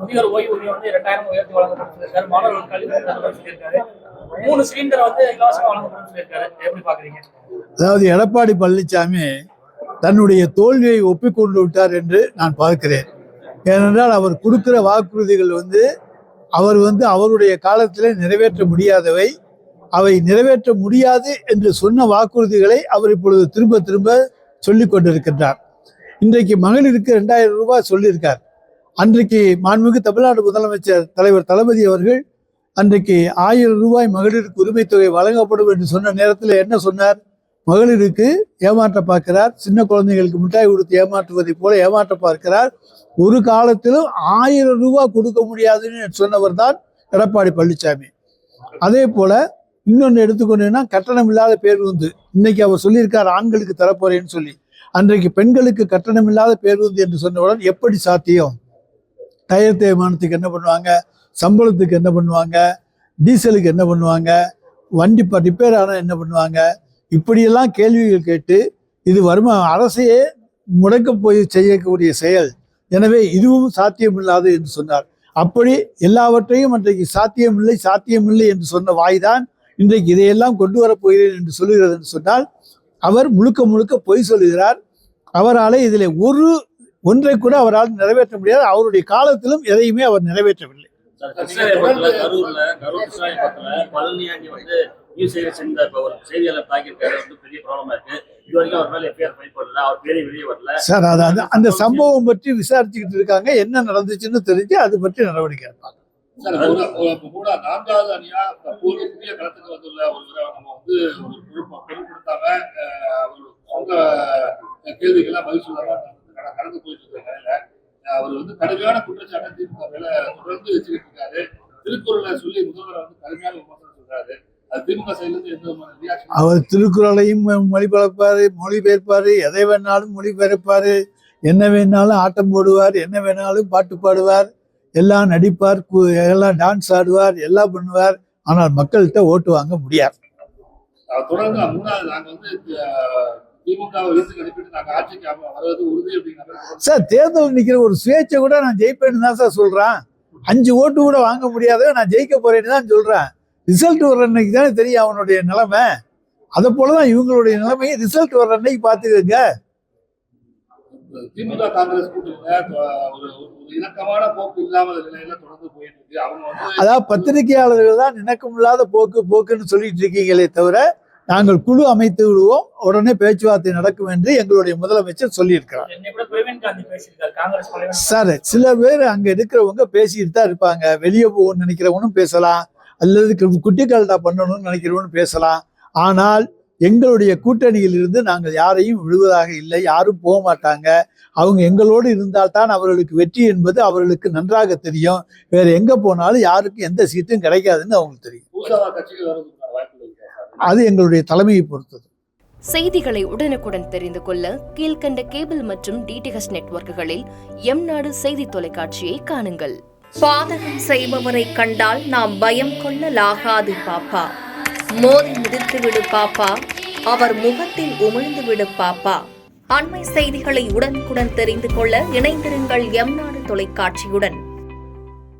முதியோர் ஓய்வூதியம் வந்து 2000 உயர்த்தி வழங்கப்படும் சொல்லியிருக்காரு. மாணவர்கள் கல்வி சொல்லியிருக்காரு. 3 சிலிண்டர் வந்து இலவசமா வழங்கப்படும் சொல்லியிருக்காரு. எப்படி பாக்குறீங்க? அதாவது எடப்பாடி பழனிசாமி தன்னுடைய தோல்வியை ஒப்பிக்கொண்டு விட்டார் என்று நான் பார்க்கிறேன். ஏனென்றால் அவர் கொடுக்கிற வாக்குறுதிகள் அவர் அவருடைய காலத்திலே நிறைவேற்ற முடியாதவை. அவை நிறைவேற்ற முடியாது என்று சொன்ன வாக்குறுதிகளை அவர் இப்பொழுது திரும்ப திரும்ப சொல்லிக் கொண்டிருக்கின்றார். இன்றைக்கு மகளிருக்கு 2000 ரூபாய் சொல்லியிருக்கார். அன்றைக்கு மாண்புமிகு தமிழ்நாடு முதலமைச்சர் தலைவர் தளபதி அவர்கள் அன்றைக்கு 1000 ரூபாய் மகளிருக்கு உரிமை தொகை வழங்கப்படும் என்று சொன்ன நேரத்தில் என்ன சொன்னார்? மகளிருக்கு ஏமாற்ற பார்க்கிறார், சின்ன குழந்தைகளுக்கு மிட்டாய் கொடுத்து ஏமாற்றுவதை போல ஏமாற்ற பார்க்கிறார். ஒரு காலத்திலும் 1000 ரூபாய் கொடுக்க முடியாதுன்னு சொன்னவர் தான் எடப்பாடி பழனிசாமி. அதே போல இன்னொன்று எடுத்துக்கொண்டீங்கன்னா கட்டணம் இல்லாத பேருந்து இன்னைக்கு அவர் சொல்லியிருக்கார் ஆண்களுக்கு தரப்போறேன்னு சொல்லி. அன்றைக்கு பெண்களுக்கு கட்டணம் இல்லாத பேருந்து என்று சொன்னவுடன் எப்படி சாத்தியம்? டயர் தேய்மானத்துக்கு என்ன பண்ணுவாங்க, சம்பளத்துக்கு என்ன பண்ணுவாங்க, டீசலுக்கு என்ன பண்ணுவாங்க, வண்டி ரிப்பேர் ஆனால் என்ன பண்ணுவாங்க, இப்படியெல்லாம் கேள்விகள் கேட்டு இது அரசையே முடக்க போய் செய்யக்கூடிய செயல். எனவே இதுவும் சாத்தியமில்லாது என்று சொன்னார். அப்படி எல்லாவற்றையும் அன்றைக்கு சாத்தியமில்லை என்று சொன்ன வாய்தான் இன்றைக்கு இதையெல்லாம் கொண்டு வரப்போகிறேன் என்று சொல்லுகிறது என்று சொன்னால் அவர் முழுக்க பொய் சொல்லுகிறார். அவரால் இதில் ஒன்றை கூட அவரால் நிறைவேற்ற முடியாது. அவருடைய காலத்திலும் எதையுமே அவர் நிறைவேற்றவில்லை. சார் அந்த சம்பவம் பற்றி விசாரிச்சுக்கிட்டு இருக்காங்க. என்ன நடந்துச்சுன்னு தெரிஞ்சு அது பற்றி நடவடிக்கை எடுப்பாங்க. கேள்விகள்லாம் பதில் சொல்லாம கடந்து போயிட்டு இருக்காங்க. அவர் கடுமையான குற்றச்சாட்டை திமுக மேல தொடர்ந்து வச்சுக்கிட்டு இருக்காரு. திருக்குறளை சொல்லி முதல்வர் கடுமையான விமர்சனம் சொல்றாரு. அது திமுக சைட்ல இருந்து அவர் திருக்குறளையும் மொழிபெயர்ப்பாரு, எதை வேணாலும் மொழிபெயர்ப்பாரு, என்ன வேணாலும் ஆட்டம் போடுவார், என்ன வேணாலும் பாட்டு பாடுவார், எல்லாம் நடிப்பார், எல்லாம் டான்ஸ் ஆடுவார், எல்லாம் பண்ணுவார். ஆனால் மக்கள்கிட்ட ஓட்டு வாங்க முடியாது. தொடர்ந்து நாங்க சார் தேர்தல் நிக்கிற ஒரு சுயேட்சை கூட நான் ஜெயிப்பேன்னு தான் சார் சொல்றேன். 5 ஓட்டு கூட வாங்க முடியாத நான் ஜெயிக்க போறேன்னு தான் சொல்றேன். ரிசல்ட் வர்ற அன்னைக்கு தானே தெரியும் அவனுடைய நிலைமை. அதை போலதான் இவங்களுடைய நிலைமையை ரிசல்ட் வர்ற அன்னைக்கு பாத்துக்கங்க. திமுக காங்கிரஸ் இணக்கமான போக்கு இல்லாத நிலையில தொடர்ந்து போயிட்டு இருக்கு. அதாவது பத்திரிகையாளர்கள் தான் இணக்கம் இல்லாத போக்குன்னு சொல்லிட்டு இருக்கீங்களே தவிர நாங்கள் குழு அமைத்து விடுவோம், உடனே பேச்சுவார்த்தை நடக்கும் என்று எங்களுடைய முதலமைச்சர் சொல்லியிருக்கிறார். சார் சில பேர் அங்க இருக்கிறவங்க பேசிட்டு தான் இருப்பாங்க. வெளியே போகணும்னு நினைக்கிறவனும் பேசலாம், அல்லது குட்டிக்கால்டா பண்ணணும்னு நினைக்கிறவனும் பேசலாம். ஆனால் எங்களுடைய கூட்டணியில் இருந்து நாங்கள் யாரையும் விடுவதாக இல்லை, யாரும் போக மாட்டாங்க. அவங்க எங்களோடு இருந்தால்தான் அவர்களுக்கு வெற்றி என்பது அவர்களுக்கு நன்றாக தெரியும். வேற எங்க போனாலும் யாருக்கும் எந்த சீட்டும் கிடைக்காதுன்னு அவங்களுக்கு தெரியும். அது எங்களுடைய தலைமையை பொறுத்தது. செய்திகளை உடனுக்குடன் தெரிந்து கொள்ள கீழ்கண்ட கேபிள் மற்றும் டிடிஹெச் நெட்வொர்க்குகளில் எம்நாடு செய்தி தொலைக்காட்சியை காணுங்கள். பாதகம் செய்பவரை கண்டால் நாம் பயம் கொள்ளலாகாது பாப்பா. மோதி மிதித்து விடு பாப்பா, அவர் முகத்தில் உமிழ்ந்து விடு பாப்பா. அண்மை செய்திகளை உடனுக்குடன் தெரிந்து கொள்ள இணைந்திருங்கள் எம்நாடு தொலைக்காட்சியுடன்.